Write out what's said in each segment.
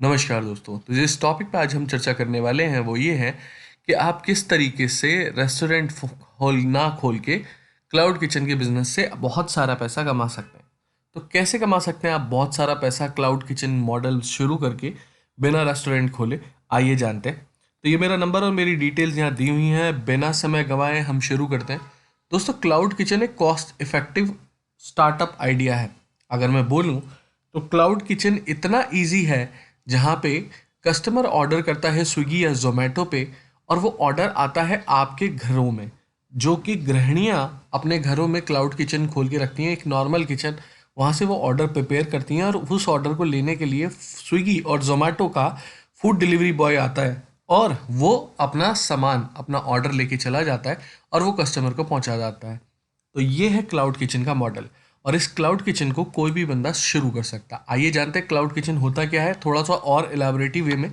नमस्कार दोस्तों। तो जिस टॉपिक पे आज हम चर्चा करने वाले हैं वो ये है कि आप किस तरीके से रेस्टोरेंट खोल ना खोल के क्लाउड किचन के बिजनेस से बहुत सारा पैसा कमा सकते हैं। तो कैसे कमा सकते हैं आप बहुत सारा पैसा क्लाउड किचन मॉडल शुरू करके बिना रेस्टोरेंट खोले, आइए जानते हैं। तो ये मेरा नंबर और मेरी डिटेल्स यहाँ दी हुई हैं। बिना समय गंवाए हम शुरू करते हैं। दोस्तों, क्लाउड किचन एक कॉस्ट इफेक्टिव स्टार्टअप आइडिया है। अगर मैं बोलूँ तो क्लाउड किचन इतना ईजी है जहाँ पे कस्टमर ऑर्डर करता है स्विगी या जोमेटो पे और वो ऑर्डर आता है आपके घरों में, जो कि गृहिणियाँ अपने घरों में क्लाउड किचन खोल के रखती हैं, एक नॉर्मल किचन। वहाँ से वो ऑर्डर प्रिपेयर करती हैं और उस ऑर्डर को लेने के लिए स्विगी और जोमेटो का फूड डिलीवरी बॉय आता है और वो अपना सामान, अपना ऑर्डर लेके चला जाता है और वो कस्टमर को पहुँचा जाता है। तो ये है क्लाउड किचन का मॉडल और इस क्लाउड किचन को कोई भी बंदा शुरू कर सकता। आइए जानते हैं क्लाउड किचन होता क्या है थोड़ा सा और इलाबोरेटिव वे में।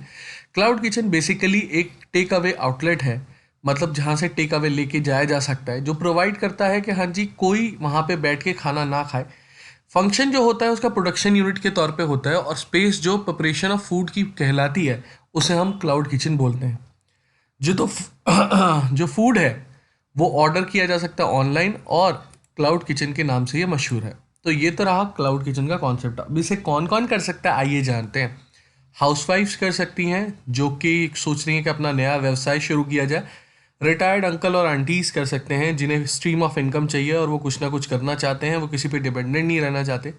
क्लाउड किचन बेसिकली एक टेक अवे आउटलेट है, मतलब जहाँ से टेक अवे लेके जाया जा सकता है, जो प्रोवाइड करता है कि हाँ जी, कोई वहाँ पे बैठ के खाना ना खाए। फंक्शन जो होता है उसका प्रोडक्शन यूनिट के तौर पे होता है और स्पेस जो प्रिपरेशन ऑफ फूड की कहलाती है उसे हम क्लाउड किचन बोलते हैं। जो तो जो फूड है वो ऑर्डर किया जा सकता है ऑनलाइन और क्लाउड किचन के नाम से ये मशहूर है। तो ये तो रहा क्लाउड किचन का कॉन्सेप्ट। अब इसे कौन कौन कर सकता है आइए जानते हैं। हाउसवाइफ्स कर सकती हैं जो कि सोच रही हैं कि अपना नया व्यवसाय शुरू किया जाए। रिटायर्ड अंकल और आंटीज कर सकते हैं जिन्हें स्ट्रीम ऑफ इनकम चाहिए और वो कुछ ना कुछ करना चाहते हैं, वो किसी पे डिपेंडेंट नहीं रहना चाहते।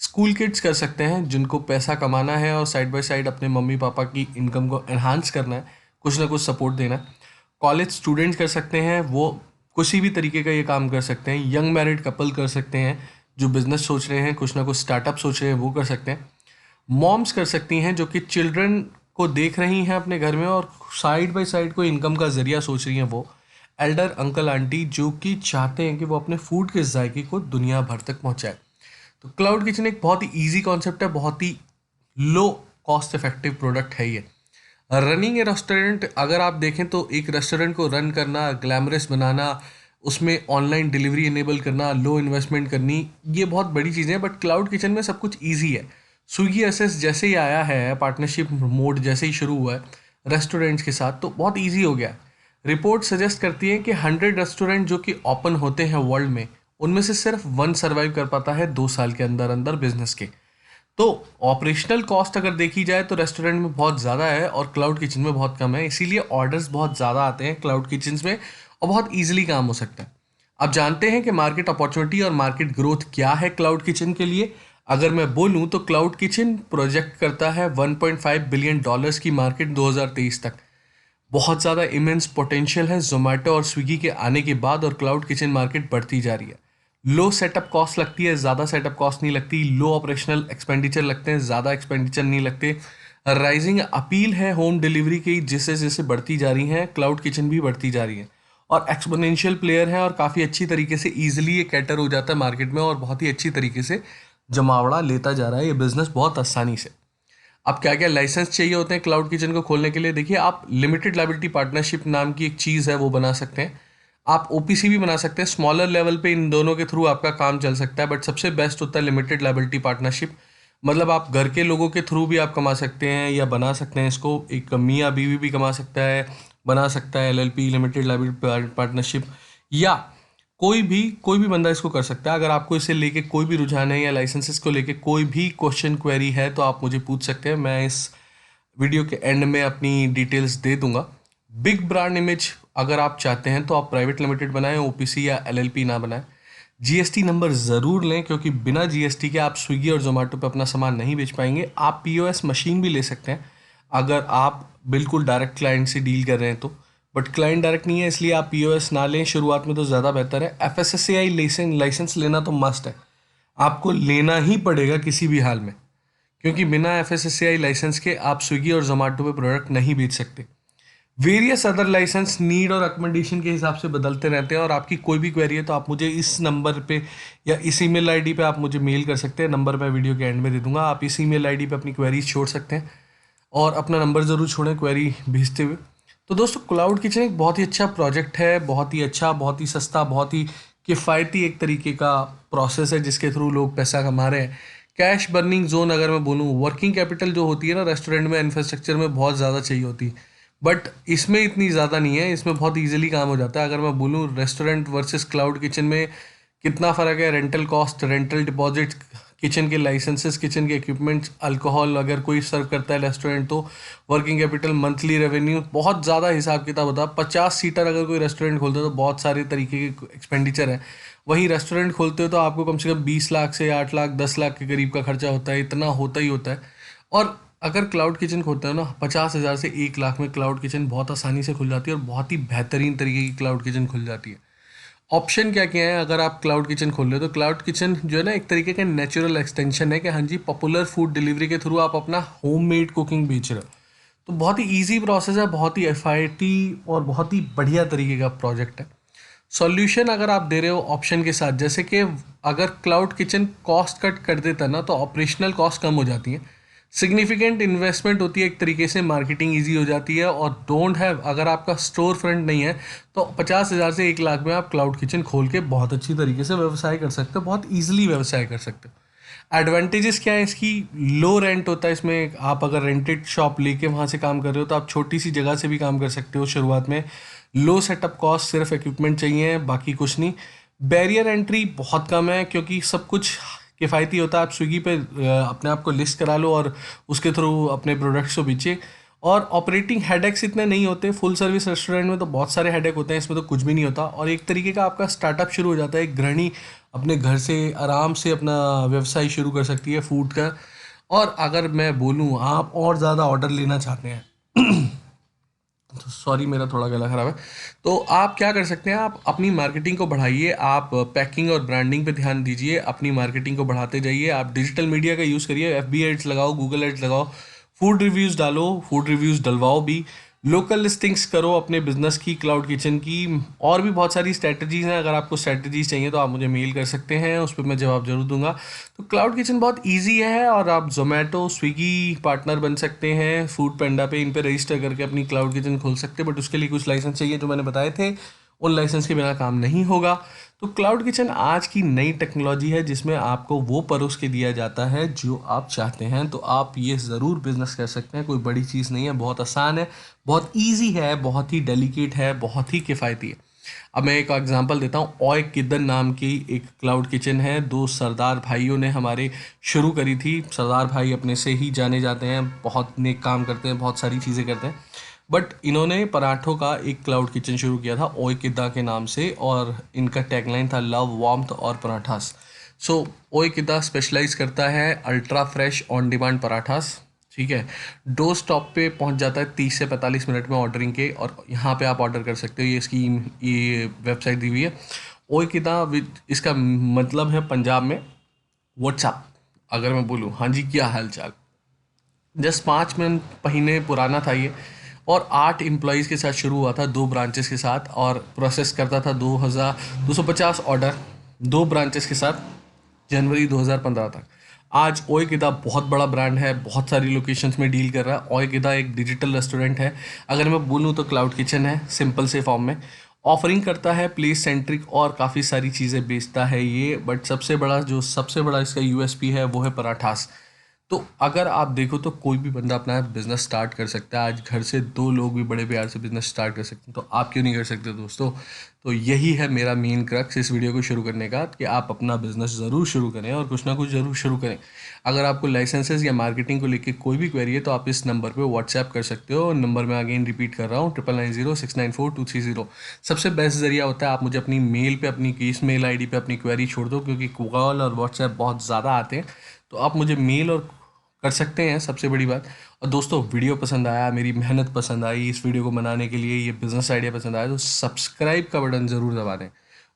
स्कूल किड्स कर सकते हैं जिनको पैसा कमाना है और साइड बाय साइड अपने मम्मी पापा की इनकम को एनहांस करना है, कुछ ना कुछ सपोर्ट देना है। कॉलेज स्टूडेंट्स कर सकते हैं, वो किसी भी तरीके का ये काम कर सकते हैं। यंग मैरिड कपल कर सकते हैं जो बिजनेस सोच रहे हैं, कुछ ना कुछ स्टार्टअप सोच रहे हैं, वो कर सकते हैं। मॉम्स कर सकती हैं जो कि चिल्ड्रन को देख रही हैं अपने घर में और साइड बाय साइड कोई इनकम का जरिया सोच रही हैं। वो एल्डर अंकल आंटी जो कि चाहते हैं कि वो अपने फूड के जायके को दुनिया भर तक पहुंचाए। तो क्लाउड किचन एक बहुत ही इजी कॉन्सेप्ट है, बहुत ही लो कॉस्ट इफेक्टिव प्रोडक्ट है ये। रनिंग ए रेस्टोरेंट अगर आप देखें तो एक रेस्टोरेंट को रन करना, ग्लैमरस बनाना, उसमें ऑनलाइन डिलीवरी इनेबल करना, लो इन्वेस्टमेंट करनी, ये बहुत बड़ी चीज़ें हैं। बट क्लाउड किचन में सब कुछ ईजी है। स्विगी एसएस जैसे ही आया है, पार्टनरशिप मोड जैसे ही शुरू हुआ है रेस्टोरेंट्स के साथ, तो बहुत ईजी हो गया। रिपोर्ट सजेस्ट करती है कि 100 रेस्टोरेंट जो कि ओपन होते हैं वर्ल्ड में, उनमें से सिर्फ 1 सर्वाइव कर पाता है 2 साल के अंदर अंदर बिजनेस के। तो ऑपरेशनल कॉस्ट अगर देखी जाए तो रेस्टोरेंट में बहुत ज़्यादा है और क्लाउड किचन में बहुत कम है, इसीलिए ऑर्डर्स बहुत ज़्यादा आते हैं क्लाउड किचन में और बहुत ईजिली काम हो सकता है। अब जानते हैं कि मार्केट अपॉर्चुनिटी और मार्केट ग्रोथ क्या है क्लाउड किचन के लिए। अगर मैं बोलूं तो क्लाउड किचन प्रोजेक्ट करता है $1.5 बिलियन की मार्केट 2023 तक। बहुत ज़्यादा इमेंस पोटेंशियल है जोमेटो और स्विगी के आने के बाद और क्लाउड किचन मार्केट बढ़ती जा रही है। लो सेटअप कॉस्ट लगती है, ज़्यादा सेटअप कॉस्ट नहीं लगती। लो ऑपरेशनल एक्सपेंडिचर लगते हैं, ज़्यादा एक्सपेंडिचर नहीं लगते। राइजिंग अपील है होम डिलीवरी की, जिससे जैसे बढ़ती जा रही हैं क्लाउड किचन भी बढ़ती जा रही है। और एक्सपोनेंशियल प्लेयर है और काफ़ी अच्छी तरीके से ईजिली ये कैटर हो जाता है मार्केट में और बहुत ही अच्छी तरीके से जमावड़ा लेता जा रहा है ये बिज़नेस बहुत आसानी से। अब क्या क्या लाइसेंस चाहिए होते हैं क्लाउड किचन को खोलने के लिए, देखिए आप लिमिटेड लाइबिलिटी पार्टनरशिप नाम की एक चीज़ है वो बना सकते हैं। आप ओपीसी भी बना सकते हैं, स्मॉलर लेवल पे इन दोनों के थ्रू आपका काम चल सकता है। बट सबसे बेस्ट होता है लिमिटेड लाइबिलिटी पार्टनरशिप, मतलब आप घर के लोगों के थ्रू भी आप कमा सकते हैं या बना सकते हैं इसको। एक मियाँ बीवी भी कमा सकता है, बना सकता है एलएलपी लिमिटेड लाइबिलिटी पार्टनरशिप, या कोई भी बंदा इसको कर सकता है। अगर आपको इसे लेके कोई भी रुझान है या लाइसेंसेस को लेके कोई भी क्वेश्चन क्वेरी है तो आप मुझे पूछ सकते हैं, मैं इस वीडियो के एंड में अपनी डिटेल्स दे दूंगा। बिग ब्रांड इमेज अगर आप चाहते हैं तो आप प्राइवेट लिमिटेड बनाएं, ओपीसी या एलएलपी ना बनाएं। जीएसटी नंबर ज़रूर लें क्योंकि बिना जीएसटी के आप स्विगी और जोमेटो पे अपना सामान नहीं बेच पाएंगे। आप पीओएस मशीन भी ले सकते हैं अगर आप बिल्कुल डायरेक्ट क्लाइंट से डील कर रहे हैं तो, बट क्लाइंट डायरेक्ट नहीं है इसलिए आप पीओएस ना लें शुरुआत में तो ज़्यादा बेहतर है। एफएसएसएआई लाइसेंस लेना तो मस्ट है, आपको लेना ही पड़ेगा किसी भी हाल में, क्योंकि बिना एफएसएसएआई लाइसेंस के आप स्विगी और जोमेटो पे प्रोडक्ट नहीं बेच सकते। वेरियस अदर लाइसेंस नीड और रिकमेंडेशन के हिसाब से बदलते रहते हैं और आपकी कोई भी क्वेरी है तो आप मुझे इस नंबर पे या इस ईमेल आईडी पे आप मुझे मेल कर सकते हैं। नंबर मैं वीडियो के एंड में दे दूंगा, आप इस ईमेल आईडी पे अपनी क्वेरीज छोड़ सकते हैं और अपना नंबर ज़रूर छोड़ें क्वेरी भेजते हुए। तो दोस्तों, क्लाउड किचन एक बहुत ही अच्छा प्रोजेक्ट है, बहुत ही अच्छा, बहुत ही सस्ता, बहुत ही किफ़ायती एक तरीके का प्रोसेस है जिसके थ्रू लोग पैसा कमा रहे हैं। कैश बर्निंग जोन अगर मैं बोलूँ, वर्किंग कैपिटल जो होती है ना रेस्टोरेंट में, इंफ्रास्ट्रक्चर में बहुत ज़्यादा चाहिए होती है, बट इसमें इतनी ज़्यादा नहीं है, इसमें बहुत इजीली काम हो जाता है। अगर मैं बोलूँ रेस्टोरेंट वर्सेस क्लाउड किचन में कितना फ़र्क है, rental cost, rental deposit, kitchen के लाइसेंसेस, किचन के इक्विपमेंट्स, अल्कोहल अगर कोई सर्व करता है रेस्टोरेंट तो वर्किंग कैपिटल, मंथली रेवेन्यू, बहुत ज़्यादा हिसाब किताब होता है। 50 सीटर अगर कोई रेस्टोरेंट खोलता है तो बहुत सारे तरीके के एक्सपेंडिचर है। वहीं रेस्टोरेंट खोलते हो तो आपको कम से कम 20 लाख से 8 लाख 10 लाख के करीब का खर्चा होता है, इतना होता ही होता है। और अगर क्लाउड किचन खोलते हो ना, 50,000 से 1 लाख में क्लाउड किचन बहुत आसानी से खुल जाती है और बहुत ही बेहतरीन तरीके की क्लाउड किचन खुल जाती है। ऑप्शन क्या क्या है अगर आप क्लाउड किचन खोल रहे हो तो, क्लाउड किचन जो है ना एक तरीके का नेचुरल एक्सटेंशन है कि हाँ जी, पॉपुलर फूड डिलीवरी के थ्रू आप अपना होममेड कुकिंग बेच रहे हो। तो बहुत ही इजी प्रोसेस है, बहुत ही एफआईटी और बहुत ही बढ़िया तरीके का प्रोजेक्ट है। सॉल्यूशन अगर आप दे रहे हो ऑप्शन के साथ, जैसे कि अगर क्लाउड किचन कॉस्ट कट कर देता है ना तो ऑपरेशनल कॉस्ट कम हो जाती है, सिग्निफिकेंट इन्वेस्टमेंट होती है एक तरीके से, मार्केटिंग इजी हो जाती है, और डोंट हैव अगर आपका स्टोर फ्रंट नहीं है तो 50,000 से 1 लाख में आप क्लाउड किचन खोल के बहुत अच्छी तरीके से व्यवसाय कर सकते हो, बहुत ईजिली व्यवसाय कर सकते हो। एडवांटेजेस क्या है इसकी, लो रेंट होता है इसमें, आप अगर रेंटेड शॉप लेके वहाँ से काम कर रहे हो तो आप छोटी सी जगह से भी काम कर सकते हो शुरुआत में। लो सेटअप कॉस्ट, सिर्फ इक्विपमेंट चाहिए, बाकी कुछ नहीं। बैरियर एंट्री बहुत कम है क्योंकि सब कुछ किफ़ायती होता है। आप स्विगी पे अपने आप को लिस्ट करा लो और उसके थ्रू अपने प्रोडक्ट्स को बेचिए। और ऑपरेटिंग हेडेक्स इतने नहीं होते, फुल सर्विस रेस्टोरेंट में तो बहुत सारे हेडेक होते हैं, इसमें तो कुछ भी नहीं होता। और एक तरीके का आपका स्टार्टअप शुरू हो जाता है, एक गृहिणी अपने घर से आराम से अपना व्यवसाय शुरू कर सकती है फूड का। और अगर मैं बोलूँ आप और ज़्यादा ऑर्डर लेना चाहते हैं तो सॉरी मेरा थोड़ा गला खराब है, तो आप क्या कर सकते हैं, आप अपनी मार्केटिंग को बढ़ाइए, आप पैकिंग और ब्रांडिंग पे ध्यान दीजिए, अपनी मार्केटिंग को बढ़ाते जाइए, आप डिजिटल मीडिया का यूज़ करिए, एफबी एड्स लगाओ, गूगल एड्स लगाओ, फूड रिव्यूज़ डालो, फूड रिव्यूज़ डलवाओ भी, लोकल लिस्टिंग्स करो अपने बिजनेस की, क्लाउड किचन की। और भी बहुत सारी स्ट्रैटेजीज़ हैं, अगर आपको स्ट्रैटेजीज चाहिए तो आप मुझे मेल कर सकते हैं, उस पर मैं जवाब जरूर दूंगा। तो क्लाउड किचन बहुत इजी है और आप जोमेटो स्विगी पार्टनर बन सकते हैं, फूड पेंडा पे इन पे रजिस्टर करके अपनी क्लाउड किचन खोल सकते हैं, बट उसके लिए कुछ लाइसेंस चाहिए जो मैंने बताए थे, उन लाइसेंस के बिना काम नहीं होगा। तो क्लाउड किचन आज की नई टेक्नोलॉजी है जिसमें आपको वो परोस के दिया जाता है जो आप चाहते हैं, तो आप ये ज़रूर बिजनेस कर सकते हैं, कोई बड़ी चीज़ नहीं है, बहुत आसान है, बहुत इजी है, बहुत ही डेलिकेट है, बहुत ही किफ़ायती है। अब मैं एक एग्जांपल देता हूँ, ओए किदन नाम की एक क्लाउड किचन है, दो सरदार भाइयों ने हमारे शुरू करी थी। सरदार भाई अपने से ही जाने जाते हैं, बहुत नेक काम करते हैं, बहुत सारी चीज़ें करते हैं, बट इन्होंने पराठों का एक क्लाउड किचन शुरू किया था ओए किदा के नाम से, और इनका टैगलाइन था लव वार्मथ और पराठास। सो ओए किदा स्पेशलाइज करता है ultra fresh on demand parathas, ठीक है। डोर स्टॉप पे पहुंच जाता है 30 से 45 मिनट में ऑर्डरिंग के, और यहाँ पे आप ऑर्डर कर सकते हो, ये इसकी ये वेबसाइट दी हुई है। ओए किदा विद इसका मतलब है पंजाब में व्हाट्सअप। अगर मैं बोलूँ हाँ जी क्या हाल चाल, जस्ट 5 महीने पुराना था ये, और 8 एम्प्लॉयज़ के साथ शुरू हुआ था, 2 ब्रांचेस के साथ, और प्रोसेस करता था 2,250 ऑर्डर 2 ब्रांचेस के साथ, जनवरी 2015 तक। आज ओए किदा बहुत बड़ा ब्रांड है, बहुत सारी लोकेशंस में डील कर रहा है। ओए किदा एक डिजिटल रेस्टोरेंट है, अगर मैं बोलूँ तो क्लाउड किचन है सिंपल से फॉर्म में। ऑफरिंग करता है प्लेस सेंट्रिक और काफ़ी सारी चीज़ें बेचता है ये, बट सबसे बड़ा इसका यूएसपी है वो है पराठास। तो अगर आप देखो तो कोई भी बंदा अपना बिजनेस स्टार्ट कर सकता है, आज घर से 2 लोग भी बड़े प्यार से बिजनेस स्टार्ट कर सकते हैं, तो आप क्यों नहीं कर सकते दोस्तों। तो यही है मेरा मेन क्रक्स इस वीडियो को शुरू करने का, कि आप अपना बिजनेस ज़रूर शुरू करें और कुछ ना कुछ ज़रूर शुरू करें। अगर आपको लाइसेंसेज या मार्केटिंग को लेकर कोई भी क्वेरी है तो आप इस नंबर पे व्हाट्सएप कर सकते हो। नंबर मैं अगेन रिपीट कर रहा हूँ, 9990694230। सबसे बेस्ट ज़रिया होता है आप मुझे अपनी मेल पे, अपनी इस मेल आईडी पे अपनी क्वेरी छोड़ दो, क्योंकि कॉल और व्हाट्सएप बहुत ज़्यादा आते हैं, तो आप मुझे मेल और कर सकते हैं, सबसे बड़ी बात। और दोस्तों वीडियो पसंद आया, मेरी मेहनत पसंद आई इस वीडियो को बनाने के लिए, ये बिज़नेस आइडिया पसंद आया, तो सब्सक्राइब का बटन ज़रूर दबा दें,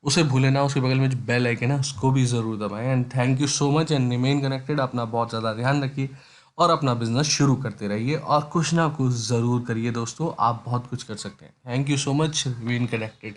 उसे भूलें ना, उसके बगल में जो बेल आइकन है उसको भी ज़रूर दबाएं। And thank you so much and remain connected. अपना बहुत ज़्यादा ध्यान रखिए और अपना बिजनेस शुरू करते रहिए और कुछ ना कुछ ज़रूर करिए दोस्तों, आप बहुत कुछ कर सकते हैं। Thank you so much, remain connected.